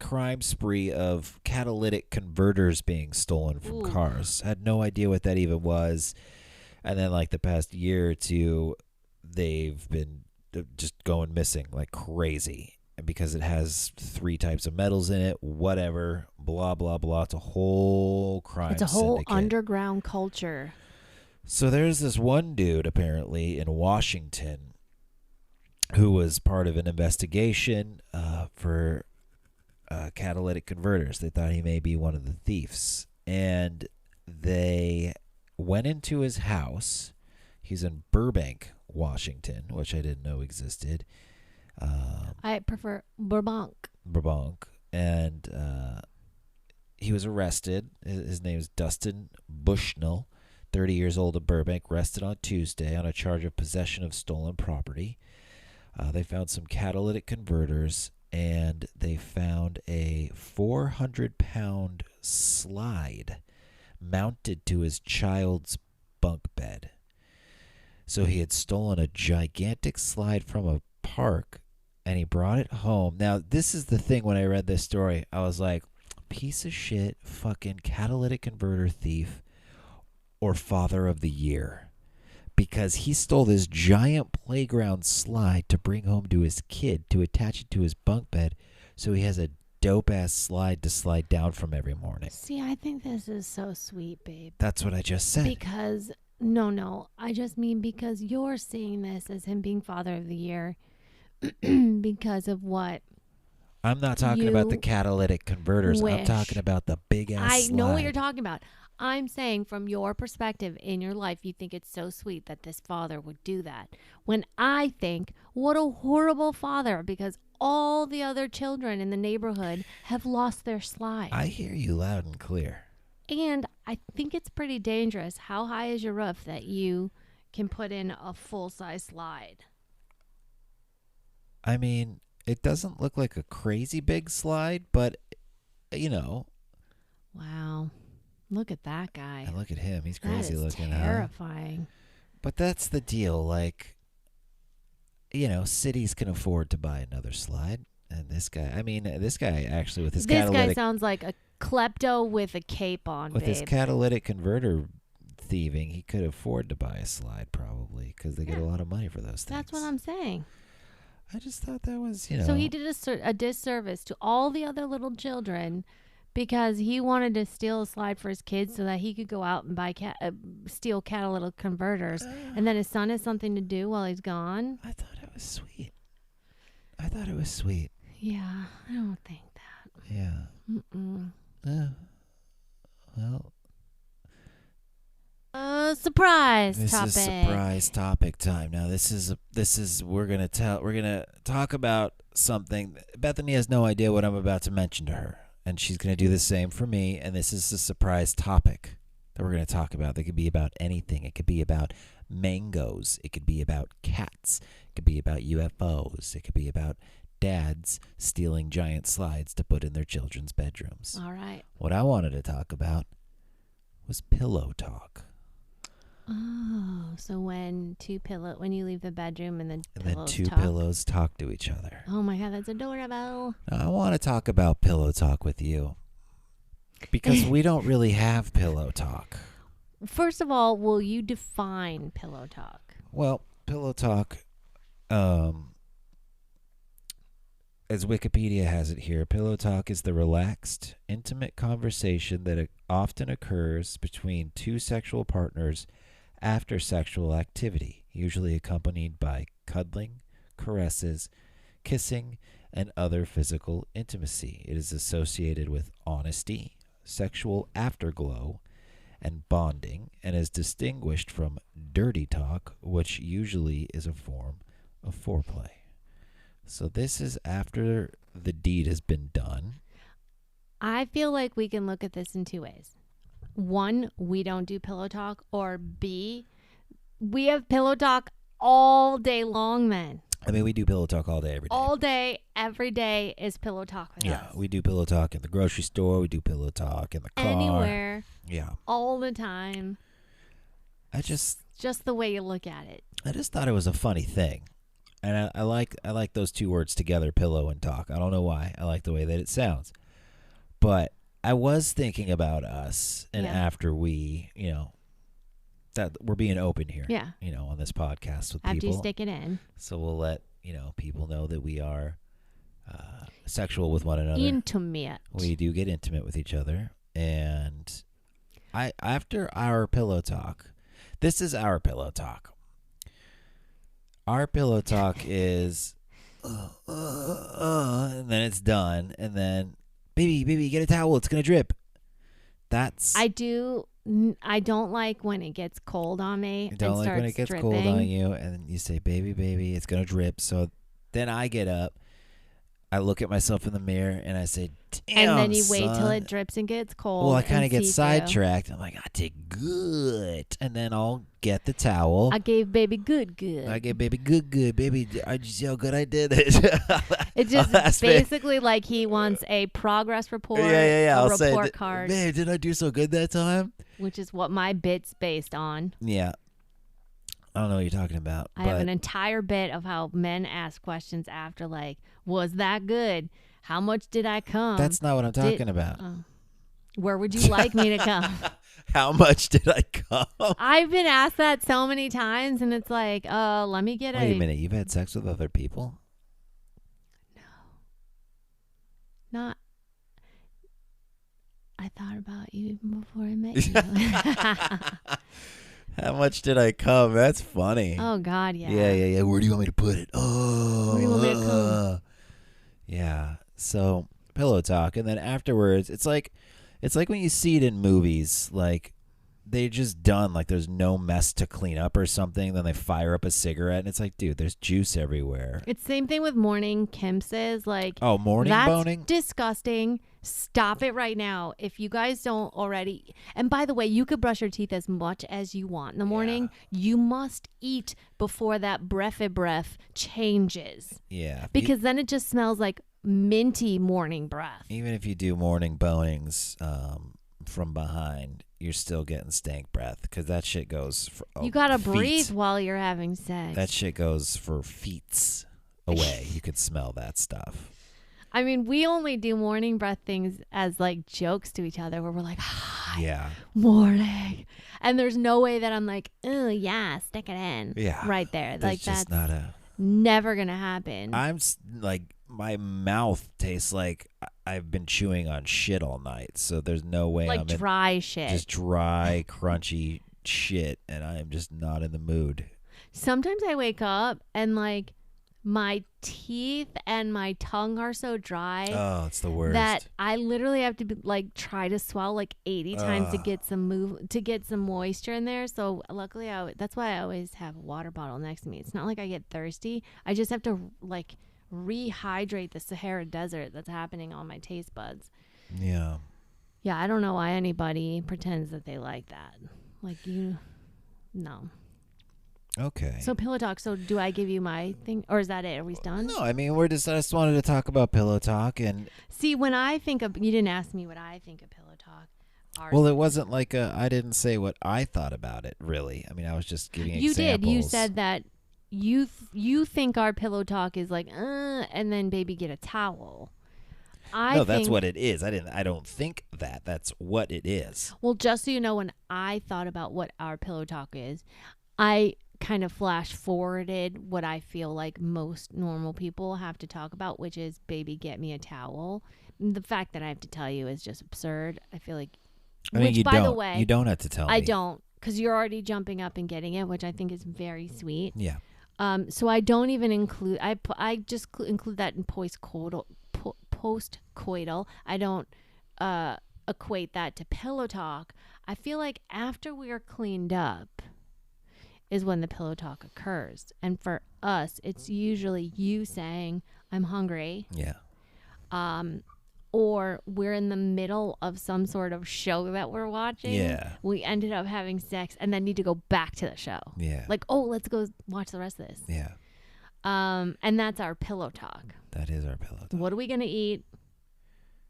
crime spree of catalytic converters being stolen from Ooh. cars. Had no idea what that even was. And then like the past year or two, they've been just going missing like crazy because it has 3 types of metals in it, whatever, blah, blah, blah. It's a whole crime It's a whole syndicate. underground culture. So there's this one dude apparently in Washington who was part of an investigation for catalytic converters. They thought he may be one of the thieves. And they went into his house. He's in Burbank, Washington, which I didn't know existed. I prefer Burbank. And he was arrested. His name is Dustin Bushnell, 30 years old of Burbank, arrested on Tuesday on a charge of possession of stolen property. They found some catalytic converters, and they found a 400-pound slide mounted to his child's bunk bed. So he had stolen a gigantic slide from a park, and he brought it home. Now, this is the thing when I read this story. I was like, piece of shit, fucking catalytic converter thief or father of the year. Because he stole this giant playground slide to bring home to his kid to attach it to his bunk bed so he has a dope-ass slide to slide down from every morning. See, I think this is so sweet, babe. That's what I just said. Because, no, I just mean because you're seeing this as him being father of the year because of what I'm not talking about the You catalytic converters. I'm wish. talking about the big ass I slide. know what you're talking about. I'm saying from your perspective in your life, you think it's so sweet that this father would do that. When I think, what a horrible father, because all the other children in the neighborhood have lost their slide. I hear you loud and clear. And I think it's pretty dangerous. How high is your roof that you can put in a full-size slide? I mean, it doesn't look like a crazy big slide, but, Wow. Look at that guy. and look at him. He's That crazy is looking. Huh? terrifying. But that's the deal. Like, cities can afford to buy another slide. And this guy actually with his This guy catalytic sounds like a klepto with a cape on, with his babe. catalytic converter thieving, he could afford to buy a slide probably because they get a lot of money for those things. That's what I'm saying. I just thought that was, So he did a disservice to all the other little children because he wanted to steal a slide for his kids so that he could go out and buy steal catalytic converters, and then his son has something to do while he's gone. I thought it was sweet. Yeah, I don't think that. Yeah. Mm-mm. Well, Surprise this topic. is surprise topic time. Now we're gonna talk about something. Bethany has no idea what I'm about to mention to her, and she's gonna do the same for me. And this is a surprise topic that we're gonna talk about. That could be about anything. It could be about mangoes. It could be about cats. It could be about UFOs. It could be about dads stealing giant slides to put in their children's bedrooms. All right. What I wanted to talk about was pillow talk. Oh, so when you leave the bedroom and And pillows then two talk. pillows talk to each other. Oh my God, that's adorable. Now, I want to talk about pillow talk with you because we don't really have pillow talk. First of all, will you define pillow talk? Well, pillow talk, as Wikipedia has it here, pillow talk is the relaxed, intimate conversation that often occurs between two sexual partners after sexual activity, usually accompanied by cuddling, caresses, kissing, and other physical intimacy. It is associated with honesty, sexual afterglow, and bonding, and is distinguished from dirty talk, which usually is a form of foreplay. So this is after the deed has been done. I feel like we can look at this in two ways. One, we don't do pillow talk, or B, we have pillow talk all day long then. I mean, we do pillow talk all day, every day. All day, every day is pillow talk with us. Yeah, we do pillow talk in the grocery store. We do pillow talk in the car. Anywhere. Yeah. All the time. Just the way you look at it. I just thought it was a funny thing. And I like those two words together, pillow and talk. I don't know why. I like the way that it sounds. But I was thinking about us, and after we, that we're being open here, on this podcast with After people. you stick it in. So we'll let, people know that we are sexual with one another. Intimate. We do get intimate with each other. And after our pillow talk, this is our pillow talk. Our pillow talk is, and then it's done, and then, baby, get a towel. It's gonna drip. I don't like when it gets cold on me. You don't like when it gets dripping. cold on you, and you say, baby, it's gonna drip. So then I get up, I look at myself in the mirror, and I say, damn, and then you wait till son. it drips and gets cold. Well, I kind of get see-through. sidetracked. I'm like, I did good. And then I'll get the towel. I gave baby good. I gave baby good. Baby, I just see how good I did it. It's just basically like he wants a progress report. Yeah. A I'll report say, card. Man, did I do so good that time? Which is what my bit's based on. Yeah. I don't know what you're talking about. I have an entire bit of how men ask questions after, like, was that good? How much did I come? That's not what I'm talking about. Where would you like me to come? How much did I come? I've been asked that so many times, and it's like, let me get Wait a minute. You've had sex with other people? Not. I thought about you even before I met you. How much did I come? That's funny. Oh, God, yeah. Yeah. Where do you want me to put it? Oh. Where do you want me to come? Yeah. So pillow talk, and then afterwards, it's like when you see it in movies, like they just done, like there's no mess to clean up or something. Then they fire up a cigarette, and it's like, dude, there's juice everywhere. It's same thing with morning Kimpses. Like, oh, morning that's boning, disgusting. Stop it right now. If you guys don't already, and by the way, you could brush your teeth as much as you want in the morning. You must eat before that breath changes. Yeah, because then it just smells like minty morning breath. Even if you do morning bonings from behind, you're still getting stank breath because that shit goes for you gotta breathe while you're having sex. That shit goes for feet away. You could smell that stuff. I mean, we only do morning breath things as like jokes to each other where we're like, hi, morning. And there's no way that I'm like, oh yeah, stick it in. Yeah. Right there. Like that's not never gonna happen. I'm like, my mouth tastes like I've been chewing on shit all night. So there's no way like I'm dry shit. Just dry, crunchy shit. And I am just not in the mood. Sometimes I wake up and like my teeth and my tongue are so dry. Oh, it's the worst. That I literally have to like try to swallow like 80 times to get some moisture in there. So luckily, that's why I always have a water bottle next to me. It's not like I get thirsty. I just have to like rehydrate the Sahara Desert that's happening on my taste buds. Yeah. Yeah, I don't know why anybody pretends that they like that. Like no. Okay. So pillow talk. So do I give you my thing, or is that it? Are we done? No, I mean I just wanted to talk about pillow talk and see when I think of. You didn't ask me what I think of pillow talk. Well, it wasn't like I didn't say what I thought about it really. I mean, I was just giving examples. You did. You said that you think our pillow talk is like, and then baby get a towel. No, that's what it is. I don't think that. That's what it is. Well, just so you know, when I thought about what our pillow talk is, I kind of flash forwarded what I feel like most normal people have to talk about, which is baby get me a towel. The fact that I have to tell you is just absurd. I feel like, by the way, you don't have to tell me. I don't, because you're already jumping up and getting it, which I think is very sweet. Yeah. So I don't even include. I just include that in post-coital. I don't equate that to pillow talk. I feel like after we are cleaned up is when the pillow talk occurs. And for us, it's usually you saying, I'm hungry. Yeah. Or we're in the middle of some sort of show that we're watching. Yeah. We ended up having sex and then need to go back to the show. Yeah. Like, oh, let's go watch the rest of this. Yeah. And that's our pillow talk. That is our pillow talk. What are we going to eat?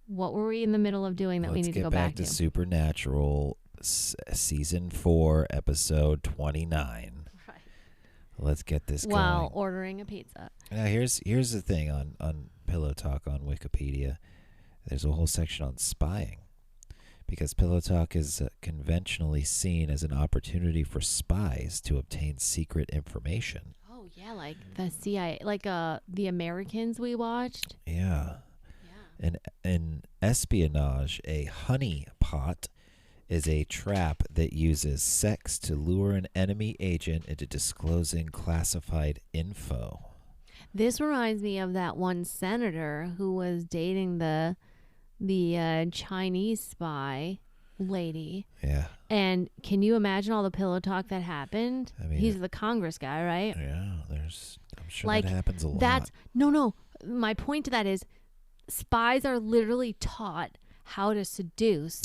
What were we in the middle of doing that we need to go back to? Let's get back to Supernatural season 4, episode 29. Right. Let's get this going. While ordering a pizza. Now here's the thing on pillow talk on Wikipedia. There's a whole section on spying, because pillow talk is conventionally seen as an opportunity for spies to obtain secret information. Oh yeah, like the CIA, like the Americans we watched. Yeah. In espionage, a honey pot is a trap that uses sex to lure an enemy agent into disclosing classified info. This reminds me of that one senator who was dating the Chinese spy lady. Yeah. And can you imagine all the pillow talk that happened? I mean, he's the Congress guy, right? Yeah, I'm sure that happens a lot. No. My point to that is spies are literally taught how to seduce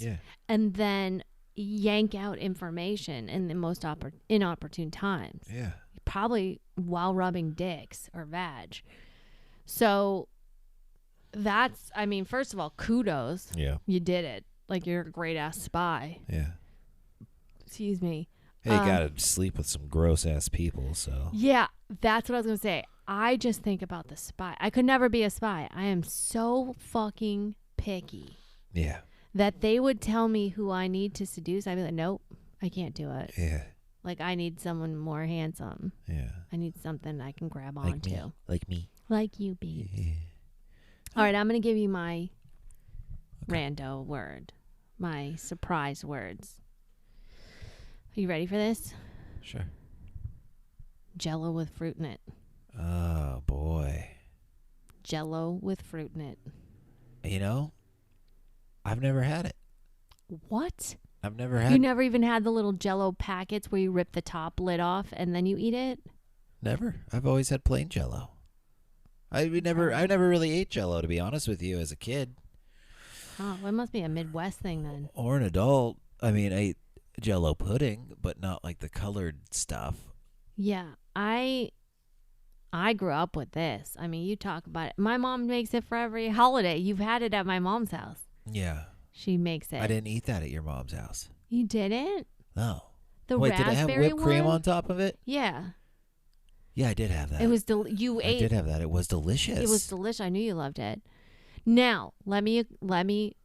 and then yank out information in the most inopportune times. Yeah. Probably while rubbing dicks or vag. So that's, I mean, first of all, kudos. Yeah. You did it. Like, you're a great ass spy. Yeah. Excuse me. Hey, you gotta sleep with some gross ass people, so. Yeah, that's what I was gonna say. I just think about the spy. I could never be a spy. I am so fucking picky. Yeah. That they would tell me who I need to seduce. I'd be like, nope, I can't do it. Yeah. Like, I need someone more handsome. Yeah. I need something I can grab onto. Like me. Like you, babe. Yeah. All right, I'm going to give you my rando word. My surprise words. Are you ready for this? Sure. Jello with fruit in it. Oh, boy. Jello with fruit in it. You know, I've never had it. What? I've never had. You never even had the little Jello packets where you rip the top lid off and then you eat it? Never. I've always had plain Jello. I never really ate Jello, to be honest with you, as a kid. Oh, well, it must be a Midwest thing then. Or an adult. I mean, I ate Jello pudding, but not like the colored stuff. Yeah, I grew up with this. I mean, you talk about it. My mom makes it for every holiday. You've had it at my mom's house. Yeah. She makes it. I didn't eat that at your mom's house. You didn't? No. The Wait, raspberry did it have whipped cream one? on top of it? Yeah. Yeah, I did have that. It was you ate. I did have that. It was delicious. It was delicious. I knew you loved it. Now, let me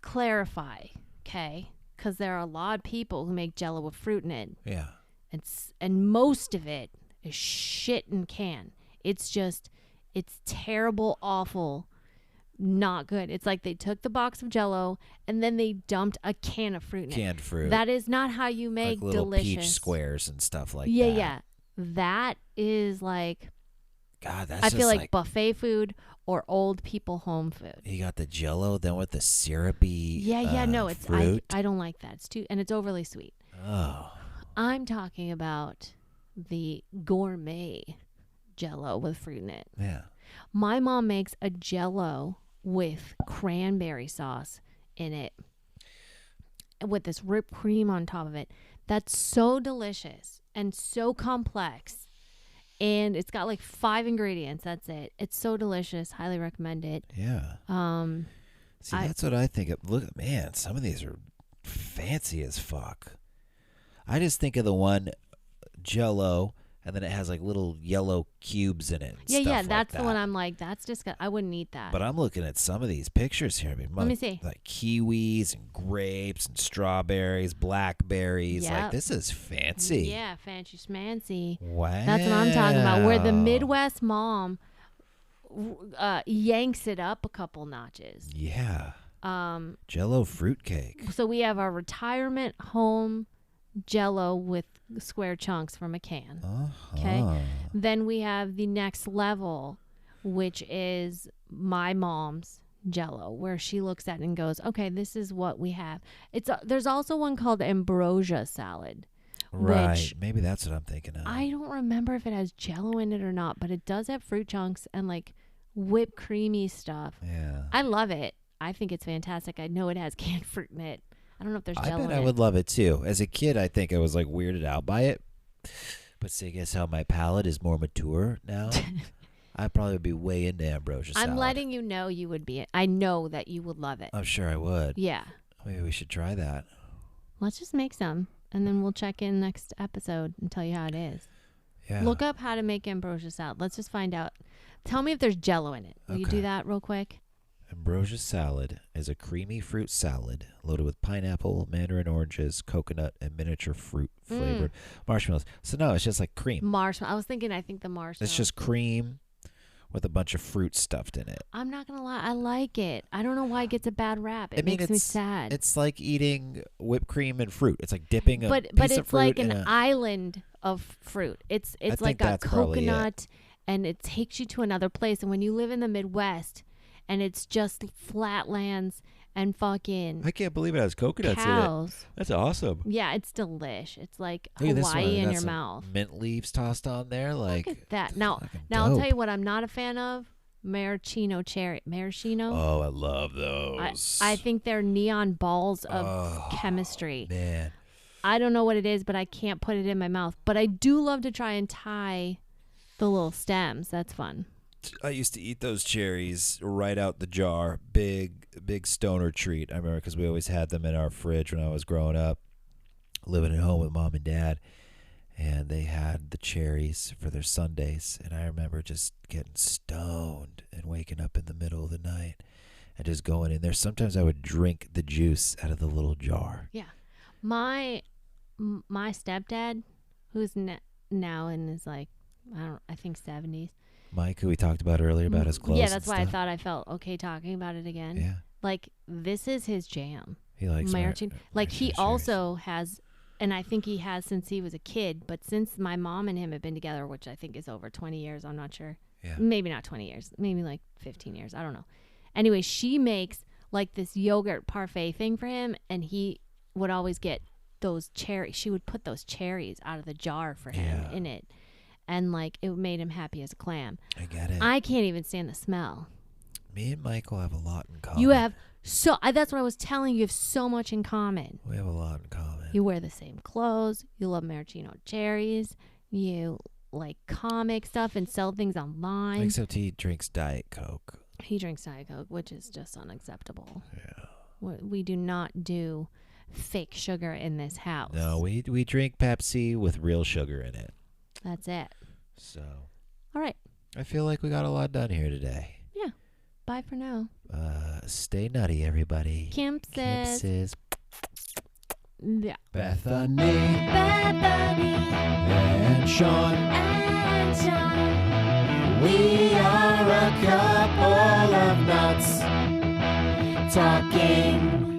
clarify, okay? Because there are a lot of people who make Jello with fruit in it. Yeah. And most of it is shit in can. It's terrible, awful, not good. It's like they took the box of Jello and then they dumped a can of fruit in it. Canned fruit. That is not how you make like little delicious peach squares and stuff like that. Yeah. That is like, God, that's I just feel like buffet food or old people home food. You got the Jello, then with the syrupy No, it's fruit. I don't like that. It's overly sweet. Oh. I'm talking about the gourmet Jello with fruit in it. Yeah. My mom makes a Jello with cranberry sauce in it with this whipped cream on top of it. That's so delicious and so complex. And it's got like 5 ingredients. That's it. It's so delicious. Highly recommend it. Yeah. See, that's what I think of. Look, man, some of these are fancy as fuck. I just think of the one Jello, and then it has like little yellow cubes in it. Yeah, that's the one I'm like, that's disgusting. I wouldn't eat that. But I'm looking at some of these pictures here. I mean, let me see. Like kiwis and grapes and strawberries, blackberries. Yep. Like, this is fancy. Yeah, fancy schmancy. Wow. That's what I'm talking about. Where the Midwest mom yanks it up a couple notches. Yeah. Jello fruitcake. So we have our retirement home Jello with square chunks from a can. Okay. Then we have the next level, which is my mom's Jello, where she looks at it and goes, okay, this is what we have. There's also one called ambrosia salad. Right. Maybe that's what I'm thinking of. I don't remember if it has Jello in it or not, but it does have fruit chunks and like whipped creamy stuff. Yeah. I love it. I think it's fantastic. I know it has canned fruit in it. I don't know if there's Jello in it. I bet I would love it too. As a kid, I think I was like weirded out by it. But see, I guess how my palate is more mature now. I'd probably be way into ambrosia salad. I'm letting you know you would be. I know that you would love it. I'm sure I would. Yeah. Maybe we should try that. Let's just make some, and then we'll check in next episode and tell you how it is. Yeah. Look up how to make ambrosia salad. Let's just find out. Tell me if there's Jello in it. Will you do that real quick? Ambrosia salad is a creamy fruit salad loaded with pineapple, mandarin oranges, coconut, and miniature fruit flavored marshmallows. So no, it's just like cream. Marshmallow. I think the marshmallow. It's just cream with a bunch of fruit stuffed in it. I'm not going to lie. I like it. I don't know why it gets a bad rap. It makes me sad. It's like eating whipped cream and fruit. It's like dipping a piece but of it's fruit like in an island of fruit. It's like a coconut, and it takes you to another place. And when you live in the Midwest, and it's just flatlands and fucking I can't believe it has coconuts cows. in it. That's awesome. Yeah, it's delish. It's like Look at this one. Hawaii in Got your some mouth. Mint leaves tossed on there. Like, look at that. Now dope. I'll tell you what I'm not a fan of. Maraschino cherry. Maraschino? Oh, I love those. I think they're neon balls of chemistry. Man. I don't know what it is, but I can't put it in my mouth. But I do love to try and tie the little stems. That's fun. I used to eat those cherries right out the jar. Big stoner treat. I remember because we always had them in our fridge when I was growing up, living at home with mom and dad. And they had the cherries for their sundaes. And I remember just getting stoned and waking up in the middle of the night and just going in there. Sometimes I would drink the juice out of the little jar. Yeah. My stepdad, who's now in his like, I think 70s. Mike, who we talked about earlier about his clothes. Yeah, that's why I thought I felt okay talking about it again. Yeah. Like, this is his jam. He likes maraschino. Like, he also has, and I think he has since he was a kid, but since my mom and him have been together, which I think is over 20 years, I'm not sure. Yeah. Maybe not 20 years. Maybe like 15 years. I don't know. Anyway, she makes like this yogurt parfait thing for him, and he would always get those cherries. She would put those cherries out of the jar for him in it. And like it made him happy as a clam. I get it. I can't even stand the smell. Me and Michael have a lot in common. You have that's what I was telling you. You have so much in common. We have a lot in common. You wear the same clothes. You love maraschino cherries. You like comic stuff and sell things online. Except he drinks Diet Coke. He drinks Diet Coke, which is just unacceptable. Yeah. We do not do fake sugar in this house. No, we drink Pepsi with real sugar in it. That's it. So. All right. I feel like we got a lot done here today. Yeah. Bye for now. Stay nutty, everybody. Kimpses. Yeah. Bethany and Sean. We are a couple of nuts talking